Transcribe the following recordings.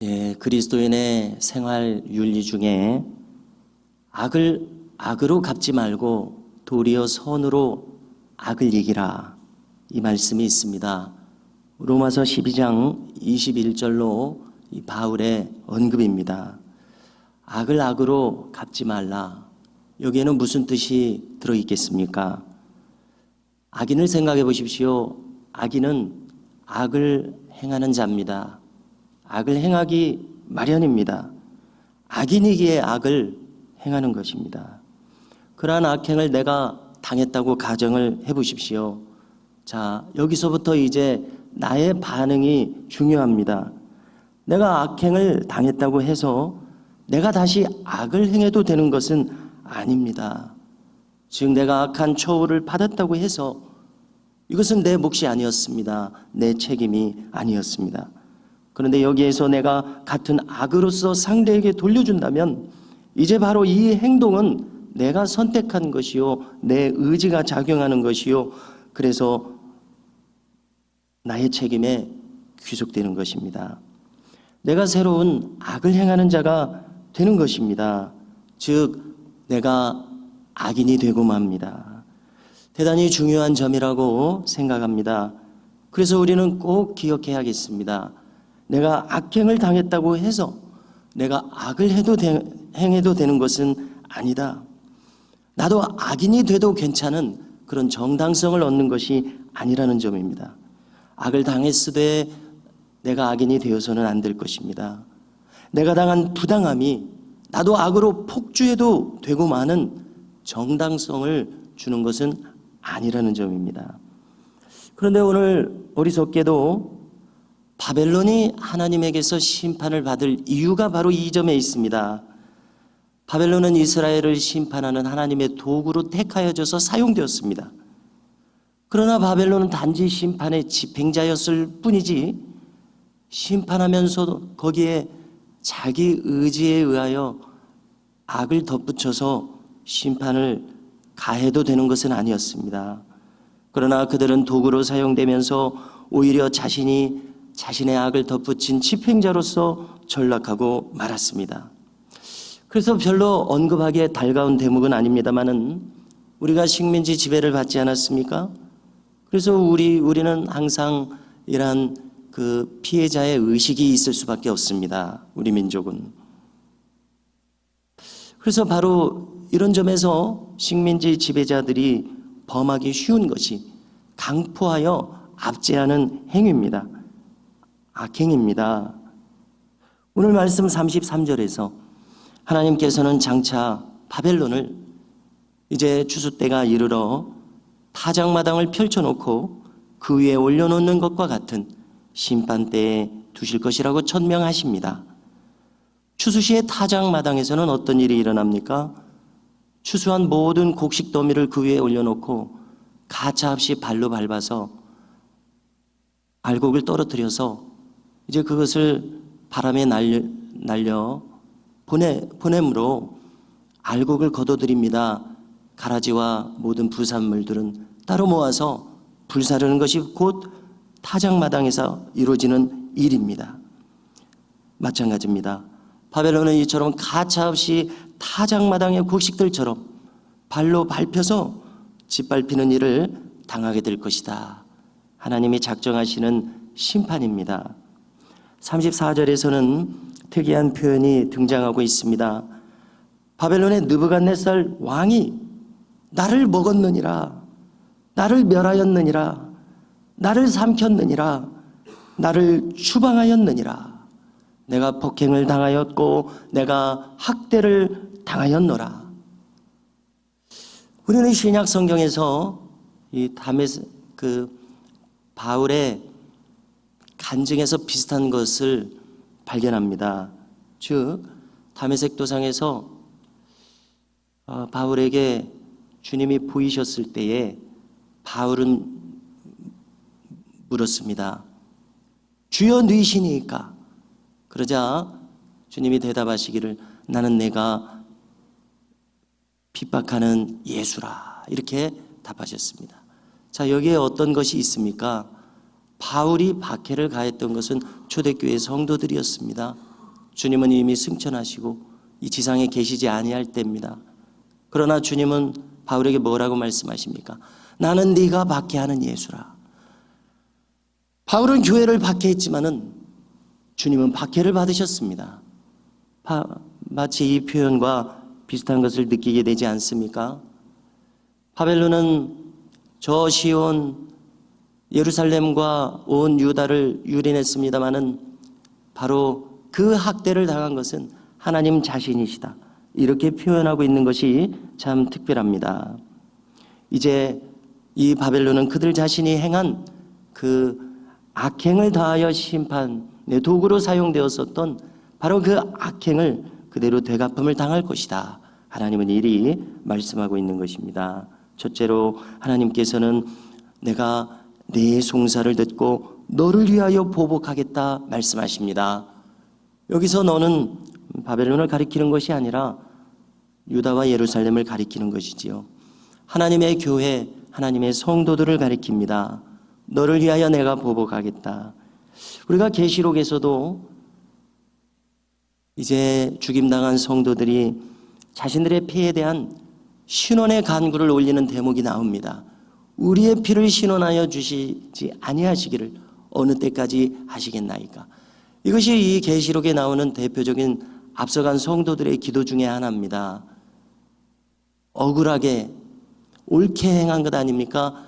예, 그리스도인의 생활 윤리 중에 악을 악으로 갚지 말고 도리어 선으로 악을 이기라, 이 말씀이 있습니다. 로마서 12장 21절로 이 바울의 언급입니다. 악을 악으로 갚지 말라. 여기에는 무슨 뜻이 들어있겠습니까? 악인을 생각해 보십시오. 악인은 악을 행하는 자입니다. 악을 행하기 마련입니다. 악인이기에 악을 행하는 것입니다. 그러한 악행을 내가 당했다고 가정을 해보십시오. 자, 여기서부터 이제 나의 반응이 중요합니다. 내가 악행을 당했다고 해서 내가 다시 악을 행해도 되는 것은 아닙니다. 즉 내가 악한 처우를 받았다고 해서 이것은 내 몫이 아니었습니다. 내 책임이 아니었습니다. 그런데 여기에서 내가 같은 악으로서 상대에게 돌려준다면 이제 바로 이 행동은 내가 선택한 것이요, 내 의지가 작용하는 것이요, 그래서 나의 책임에 귀속되는 것입니다. 내가 새로운 악을 행하는 자가 되는 것입니다. 즉 내가 악인이 되고 맙니다. 대단히 중요한 점이라고 생각합니다. 그래서 우리는 꼭 기억해야겠습니다. 내가 악행을 당했다고 해서 내가 악을 행해도 되는 것은 아니다. 나도 악인이 돼도 괜찮은 그런 정당성을 얻는 것이 아니라는 점입니다. 악을 당했으되 내가 악인이 되어서는 안 될 것입니다. 내가 당한 부당함이 나도 악으로 폭주해도 되고 마는 정당성을 주는 것은 아니라는 점입니다. 그런데 오늘 어리석게도 바벨론이 하나님에게서 심판을 받을 이유가 바로 이 점에 있습니다. 바벨론은 이스라엘을 심판하는 하나님의 도구로 택하여져서 사용되었습니다. 그러나 바벨론은 단지 심판의 집행자였을 뿐이지 심판하면서도 거기에 자기 의지에 의하여 악을 덧붙여서 심판을 가해도 되는 것은 아니었습니다. 그러나 그들은 도구로 사용되면서 오히려 자신의 악을 덧붙인 집행자로서 전락하고 말았습니다. 그래서 별로 언급하기에 달가운 대목은 아닙니다만은 우리가 식민지 지배를 받지 않았습니까? 그래서 우리는 항상 이러한 그 피해자의 의식이 있을 수밖에 없습니다. 우리 민족은. 그래서 바로 이런 점에서 식민지 지배자들이 범하기 쉬운 것이 강포하여 압제하는 행위입니다. 악행입니다. 오늘 말씀 33절에서 하나님께서는 장차 바벨론을 이제 추수 때가 이르러 타작마당을 펼쳐놓고 그 위에 올려놓는 것과 같은 심판대에 두실 것이라고 천명하십니다. 추수시의 타작마당에서는 어떤 일이 일어납니까? 추수한 모든 곡식 더미를 그 위에 올려놓고 가차없이 발로 밟아서 알곡을 떨어뜨려서 이제 그것을 바람에 날려 보냄으로 알곡을 거둬들입니다. 가라지와 모든 부산물들은 따로 모아서 불사르는 것이 곧 타작마당에서 이루어지는 일입니다. 마찬가지입니다. 바벨론은 이처럼 가차없이 타작마당의 곡식들처럼 발로 밟혀서 짓밟히는 일을 당하게 될 것이다. 하나님이 작정하시는 심판입니다. 34절에서는 특이한 표현이 등장하고 있습니다. 바벨론의 느부갓네살 왕이 나를 먹었느니라, 나를 멸하였느니라, 나를 삼켰느니라, 나를 추방하였느니라, 내가 폭행을 당하였고 내가 학대를 당하였노라. 우리는 신약 성경에서 이 바울의 간증에서 비슷한 것을 발견합니다. 즉 다메섹 도상에서 바울에게 주님이 보이셨을 때에 바울은 물었습니다. 주여 누이시니까? 그러자 주님이 대답하시기를 나는 내가 핍박하는 예수라, 이렇게 답하셨습니다. 자, 여기에 어떤 것이 있습니까? 바울이 박해를 가했던 것은 초대교회 성도들이었습니다. 주님은 이미 승천하시고 이 지상에 계시지 아니할 때입니다. 그러나 주님은 바울에게 뭐라고 말씀하십니까? 나는 네가 박해하는 예수라. 바울은 교회를 박해했지만은 주님은 박해를 받으셨습니다. 마치 이 표현과 비슷한 것을 느끼게 되지 않습니까? 바벨론은 저 시온 예루살렘과 온 유다를 유린했습니다마는 바로 그 학대를 당한 것은 하나님 자신이시다. 이렇게 표현하고 있는 것이 참 특별합니다. 이제 이 바벨론은 그들 자신이 행한 그 악행을 다하여 심판의 도구로 사용되었었던 바로 그 악행을 그대로 되갚음을 당할 것이다. 하나님은 이리 말씀하고 있는 것입니다. 첫째로 하나님께서는 내가 네 송사를 듣고 너를 위하여 보복하겠다 말씀하십니다. 여기서 너는 바벨론을 가리키는 것이 아니라 유다와 예루살렘을 가리키는 것이지요. 하나님의 교회, 하나님의 성도들을 가리킵니다. 너를 위하여 내가 보복하겠다. 우리가 계시록에서도 이제 죽임당한 성도들이 자신들의 피에 대한 신원의 간구를 올리는 대목이 나옵니다. 우리의 피를 신원하여 주시지 아니하시기를 어느 때까지 하시겠나이까. 이것이 이 계시록에 나오는 대표적인 앞서간 성도들의 기도 중에 하나입니다. 억울하게 옳게 행한 것 아닙니까?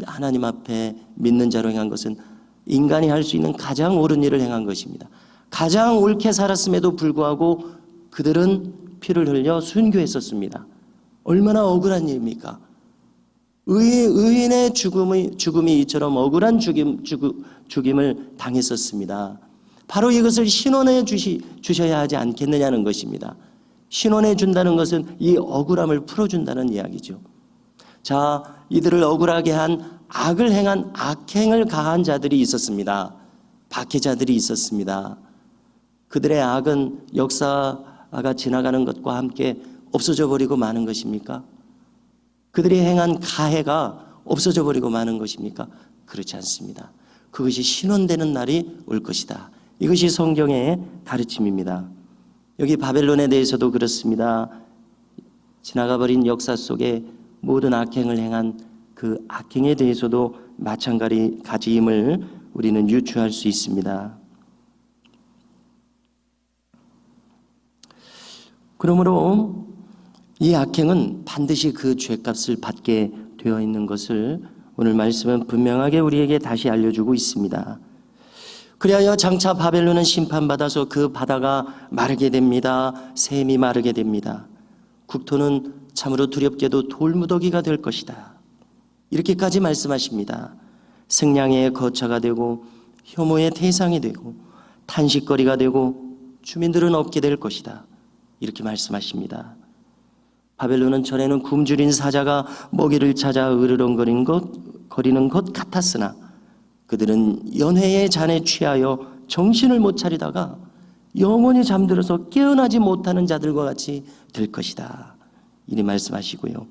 하나님 앞에 믿는 자로 행한 것은 인간이 할 수 있는 가장 옳은 일을 행한 것입니다. 가장 옳게 살았음에도 불구하고 그들은 피를 흘려 순교했었습니다. 얼마나 억울한 일입니까? 의인의 죽음이 이처럼 억울한 죽임을 당했었습니다. 바로 이것을 신원해 주셔야 하지 않겠느냐는 것입니다. 신원해 준다는 것은 이 억울함을 풀어준다는 이야기죠. 자, 이들을 억울하게 한 악을 행한 악행을 가한 자들이 있었습니다. 박해자들이 있었습니다. 그들의 악은 역사가 지나가는 것과 함께 없어져 버리고 마는 것입니까? 그들이 행한 가해가 없어져 버리고 마는 것입니까? 그렇지 않습니다. 그것이 신원되는 날이 올 것이다. 이것이 성경의 가르침입니다. 여기 바벨론에 대해서도 그렇습니다. 지나가버린 역사 속에 모든 악행을 행한 그 악행에 대해서도 마찬가지임을 우리는 유추할 수 있습니다. 그러므로 이 악행은 반드시 그 죄값을 받게 되어 있는 것을 오늘 말씀은 분명하게 우리에게 다시 알려주고 있습니다. 그리하여 장차 바벨론은 심판받아서 그 바다가 마르게 됩니다. 샘이 마르게 됩니다. 국토는 참으로 두렵게도 돌무더기가 될 것이다. 이렇게까지 말씀하십니다. 승량의 거처가 되고 혐오의 대상이 되고 탄식거리가 되고 주민들은 없게 될 것이다. 이렇게 말씀하십니다. 바벨론은 전에는 굶주린 사자가 먹이를 찾아 으르렁거리는 것 같았으나 그들은 연회의 잔에 취하여 정신을 못 차리다가 영원히 잠들어서 깨어나지 못하는 자들과 같이 될 것이다. 이리 말씀하시고요.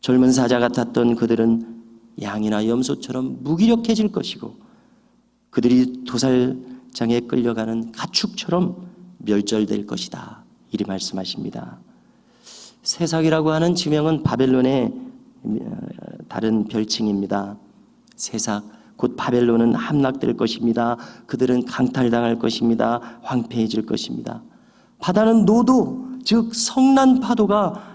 젊은 사자 같았던 그들은 양이나 염소처럼 무기력해질 것이고 그들이 도살장에 끌려가는 가축처럼 멸절될 것이다. 이리 말씀하십니다. 세삭이라고 하는 지명은 바벨론의 다른 별칭입니다. 세삭, 곧 바벨론은 함락될 것입니다. 그들은 강탈당할 것입니다. 황폐해질 것입니다. 바다는 노도, 즉 성난 파도가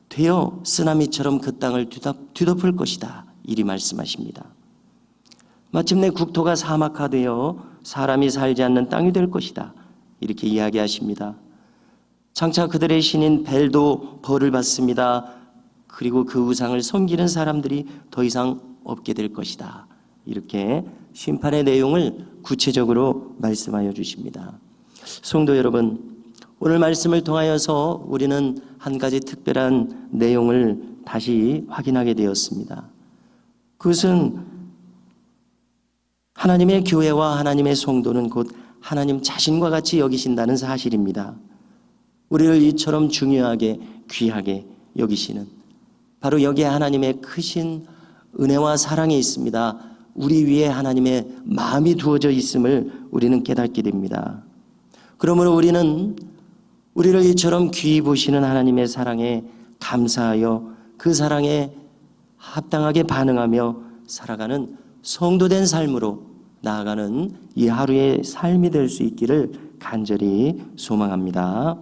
되어 쓰나미처럼 그 땅을 뒤덮을 것이다. 이리 말씀하십니다. 마침내 국토가 사막화되어 사람이 살지 않는 땅이 될 것이다. 이렇게 이야기하십니다. 장차 그들의 신인 벨도 벌을 받습니다. 그리고 그 우상을 섬기는 사람들이 더 이상 없게 될 것이다. 이렇게 심판의 내용을 구체적으로 말씀하여 주십니다. 성도 여러분, 오늘 말씀을 통하여서 우리는 한 가지 특별한 내용을 다시 확인하게 되었습니다. 그것은 하나님의 교회와 하나님의 성도는 곧 하나님 자신과 같이 여기신다는 사실입니다. 우리를 이처럼 중요하게 귀하게 여기시는 바로 여기에 하나님의 크신 은혜와 사랑이 있습니다. 우리 위에 하나님의 마음이 두어져 있음을 우리는 깨닫게 됩니다. 그러므로 우리는 우리를 이처럼 귀히 보시는 하나님의 사랑에 감사하여 그 사랑에 합당하게 반응하며 살아가는 성도된 삶으로 나아가는 이 하루의 삶이 될 수 있기를 간절히 소망합니다.